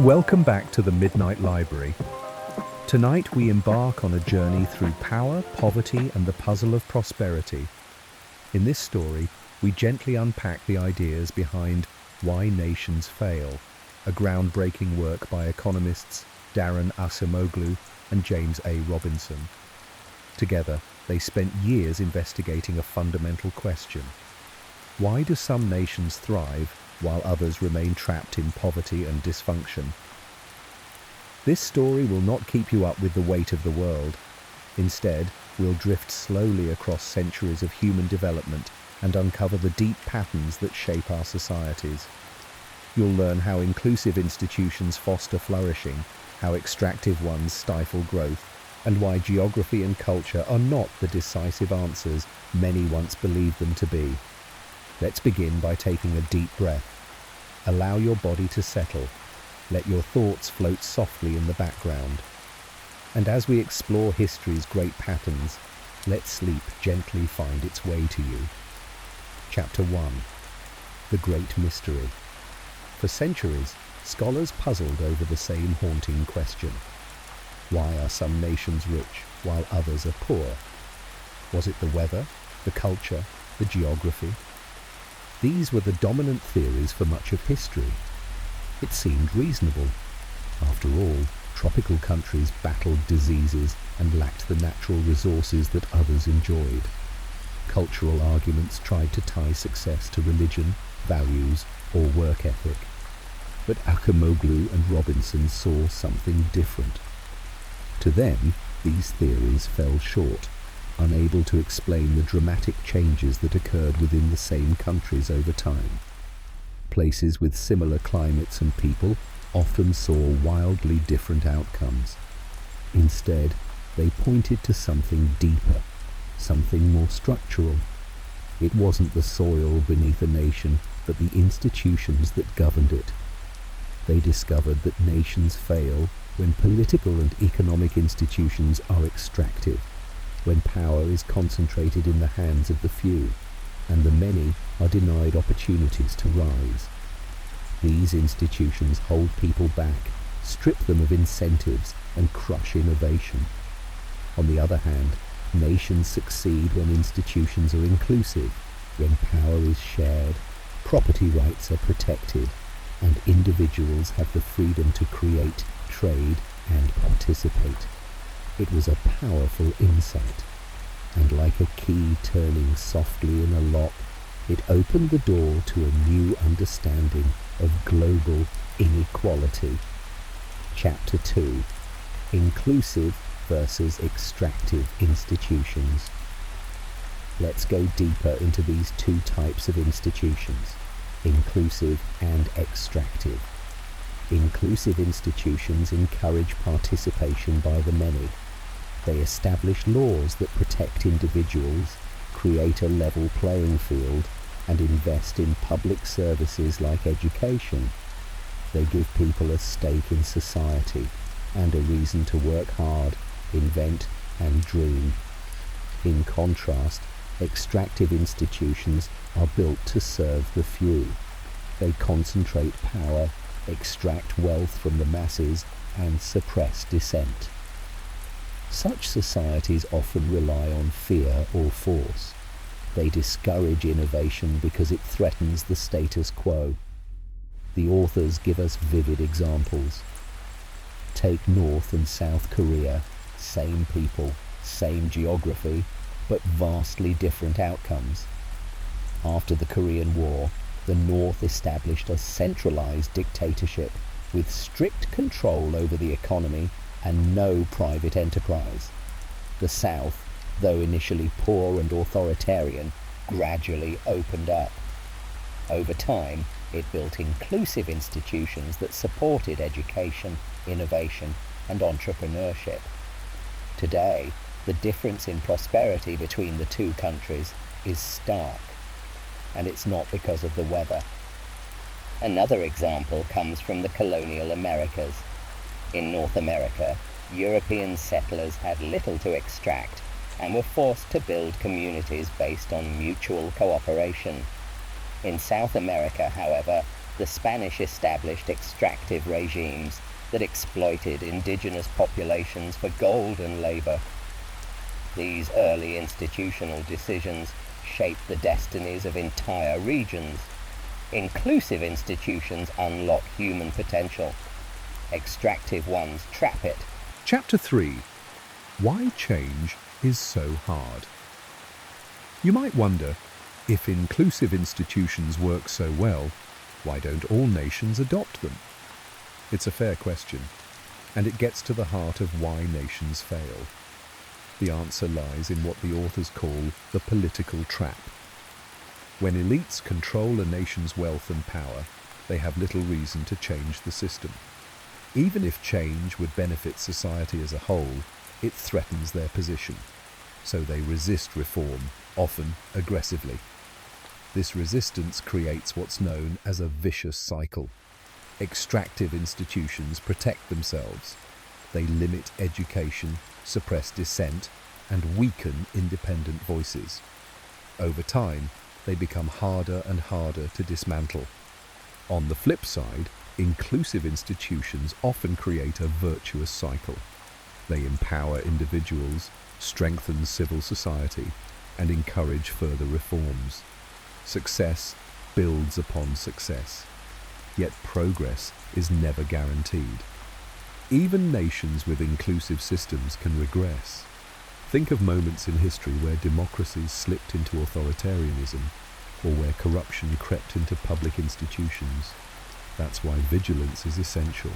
Welcome back to the Midnight Library. Tonight we embark on a journey through power, poverty, and the puzzle of prosperity. In this story, we gently unpack the ideas behind Why Nations Fail, a groundbreaking work by economists Daron Acemoglu and James A. Robinson. Together, they spent years investigating a fundamental question. Why do some nations thrive while others remain trapped in poverty and dysfunction? This story will not keep you up with the weight of the world. Instead, we'll drift slowly across centuries of human development and uncover the deep patterns that shape our societies. You'll learn how inclusive institutions foster flourishing, how extractive ones stifle growth, and why geography and culture are not the decisive answers many once believed them to be. Let's begin by taking a deep breath. Allow your body to settle. Let your thoughts float softly in the background. And as we explore history's great patterns, let sleep gently find its way to you. Chapter 1. The Great Mystery. For centuries, scholars puzzled over the same haunting question. Why are some nations rich while others are poor? Was it the weather, the culture, the geography? These were the dominant theories for much of history. It seemed reasonable. After all, tropical countries battled diseases and lacked the natural resources that others enjoyed. Cultural arguments tried to tie success to religion, values, or work ethic. But Acemoglu and Robinson saw something different. To them, these theories fell short, unable to explain the dramatic changes that occurred within the same countries over time. Places with similar climates and people often saw wildly different outcomes. Instead, they pointed to something deeper, something more structural. It wasn't the soil beneath a nation, but the institutions that governed it. They discovered that nations fail when political and economic institutions are extractive, when power is concentrated in the hands of the few, and the many are denied opportunities to rise. These institutions hold people back, strip them of incentives, and crush innovation. On the other hand, nations succeed when institutions are inclusive, when power is shared, property rights are protected, and individuals have the freedom to create, trade, and participate. It was a powerful insight, and like a key turning softly in a lock, it opened the door to a new understanding of global inequality. Chapter 2. Inclusive versus extractive institutions. Let's go deeper into these two types of institutions, inclusive and extractive. Inclusive institutions encourage participation by the many. They establish laws that protect individuals, create a level playing field, and invest in public services like education. They give people a stake in society and a reason to work hard, invent, and dream. In contrast, extractive institutions are built to serve the few. They concentrate power, extract wealth from the masses, and suppress dissent. Such societies often rely on fear or force. They discourage innovation because it threatens the status quo. The authors give us vivid examples. Take North and South Korea, same people, same geography, but vastly different outcomes. After the Korean War, the North established a centralized dictatorship with strict control over the economy and no private enterprise. The South, though initially poor and authoritarian, gradually opened up. Over time, it built inclusive institutions that supported education, innovation, and entrepreneurship. Today, the difference in prosperity between the two countries is stark, and it's not because of the weather. Another example comes from the colonial Americas. In North America, European settlers had little to extract and were forced to build communities based on mutual cooperation. In South America, however, The Spanish established extractive regimes that exploited indigenous populations for gold and labor. These early institutional decisions shaped the destinies of entire regions. Inclusive institutions unlock human potential. Extractive ones trap it. Chapter 3. Why change is so hard. You might wonder, if inclusive institutions work so well, why don't all nations adopt them? It's a fair question, and it gets to the heart of why nations fail. The answer lies in what the authors call the political trap. When elites control a nation's wealth and power, they have little reason to change the system. Even if change would benefit society as a whole, it threatens their position. So they resist reform, often aggressively. This resistance creates what's known as a vicious cycle. Extractive institutions protect themselves. They limit education, suppress dissent, and weaken independent voices. Over time, they become harder and harder to dismantle. On the flip side, inclusive institutions often create a virtuous cycle. They empower individuals, strengthen civil society, and encourage further reforms. Success builds upon success. Yet progress is never guaranteed. Even nations with inclusive systems can regress. Think of moments in history where democracies slipped into authoritarianism, or where corruption crept into public institutions. That's why vigilance is essential.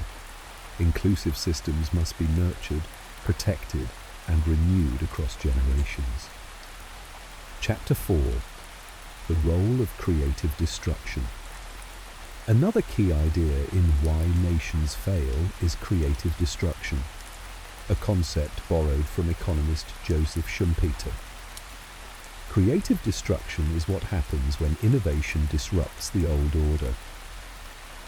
Inclusive systems must be nurtured, protected, and renewed across generations. Chapter 4. The role of creative destruction. Another key idea in why nations fail is creative destruction, a concept borrowed from economist Joseph Schumpeter. Creative destruction is what happens when innovation disrupts the old order.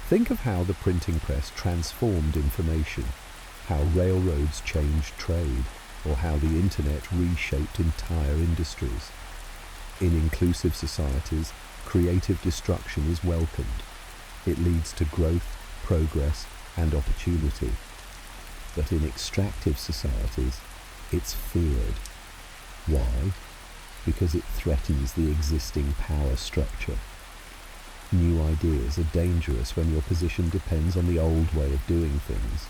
Think of how the printing press transformed information, how railroads changed trade, or how the internet reshaped entire industries. In inclusive societies, creative destruction is welcomed. It leads to growth, progress, and opportunity. But in extractive societies, it's feared. Why? Because it threatens the existing power structure. New ideas are dangerous when your position depends on the old way of doing things.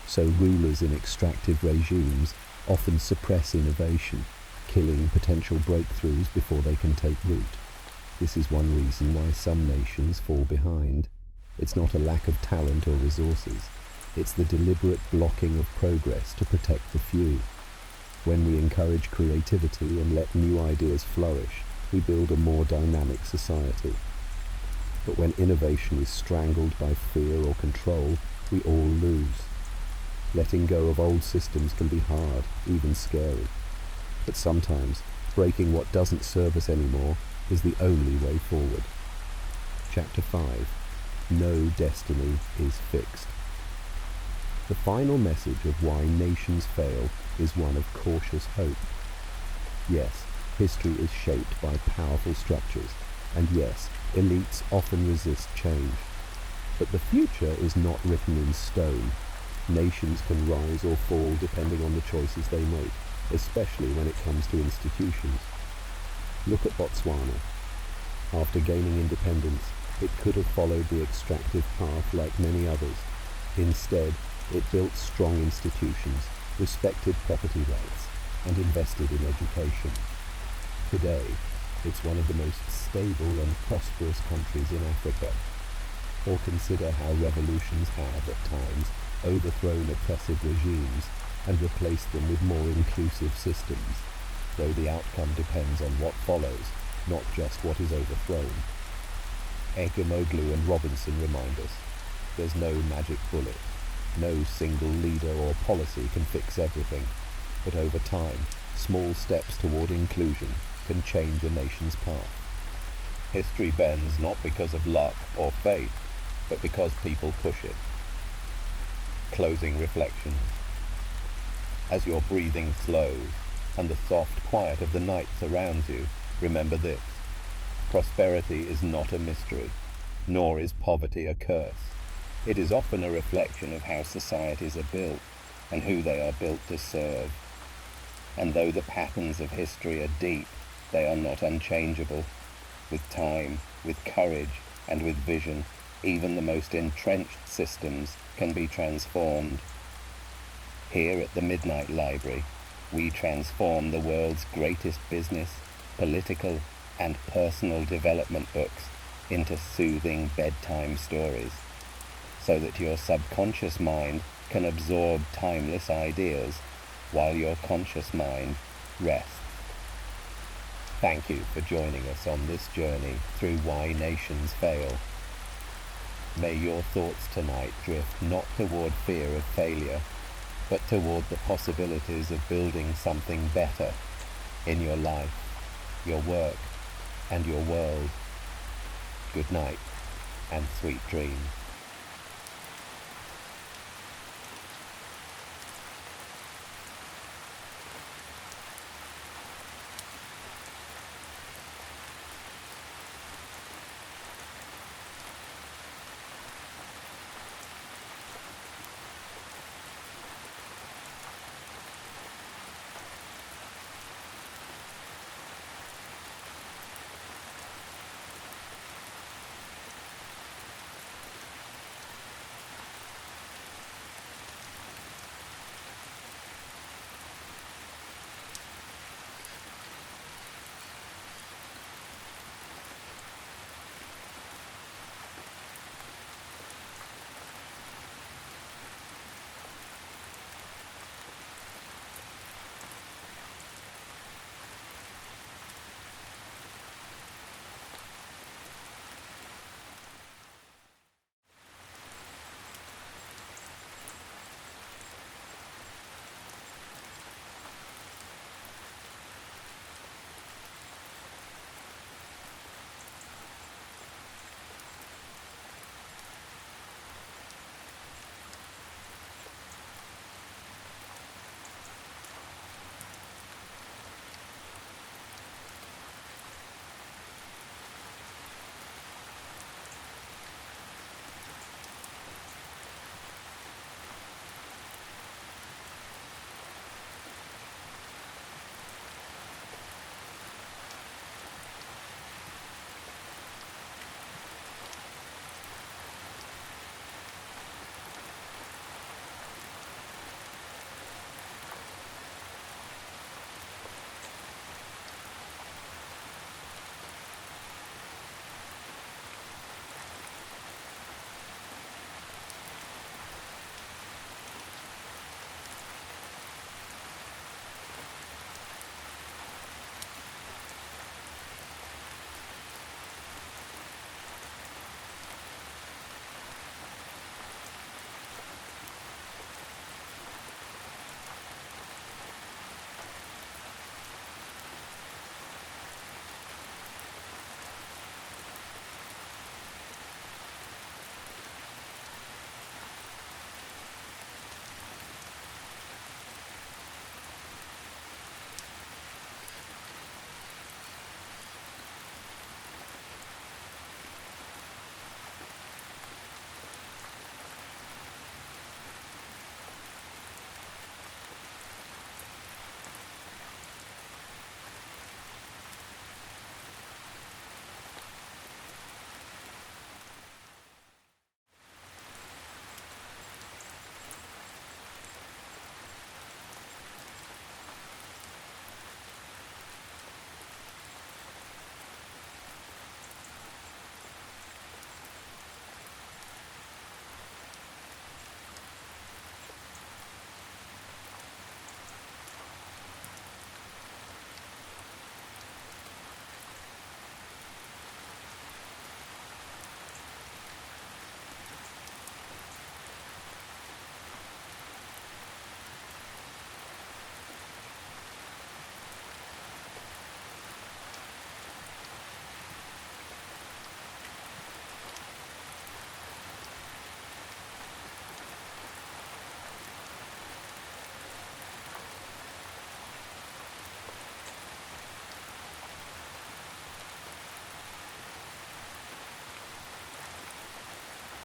So rulers in extractive regimes often suppress innovation, killing potential breakthroughs before they can take root. This is one reason why some nations fall behind. It's not a lack of talent or resources. It's the deliberate blocking of progress to protect the few. When we encourage creativity and let new ideas flourish, we build a more dynamic society. But when innovation is strangled by fear or control, we all lose. Letting go of old systems can be hard, even scary. But sometimes, breaking what doesn't serve us anymore is the only way forward. Chapter 5. No destiny is fixed. The final message of why nations fail is one of cautious hope. Yes, history is shaped by powerful structures, and yes, elites often resist change. But the future is not written in stone. Nations can rise or fall depending on the choices they make, especially when it comes to institutions. Look at Botswana. After gaining independence, it could have followed the extractive path like many others. Instead, it built strong institutions, respected property rights, and invested in education. Today, it's one of the most stable and prosperous countries in Africa. Or consider how revolutions have, at times, overthrown oppressive regimes and replaced them with more inclusive systems, though the outcome depends on what follows, not just what is overthrown. Acemoglu and Robinson remind us, there's no magic bullet. No single leader or policy can fix everything, but over time, small steps toward inclusion can change a nation's path. History bends not because of luck or fate, but because people push it. Closing reflection. As your breathing slows and the soft quiet of the night surrounds you, remember this: prosperity is not a mystery. nor is poverty a curse. It is often a reflection of how societies are built and who they are built to serve. And though the patterns of history are deep, they are not unchangeable. With time, with courage, and with vision, even the most entrenched systems can be transformed. Here at the Midnight Library, we transform the world's greatest business, political, and personal development books into soothing bedtime stories, so that your subconscious mind can absorb timeless ideas while your conscious mind rests. Thank you for joining us on this journey through Why Nations Fail. May your thoughts tonight drift not toward fear of failure, but toward the possibilities of building something better in your life, your work, and your world. Good night, and sweet dreams.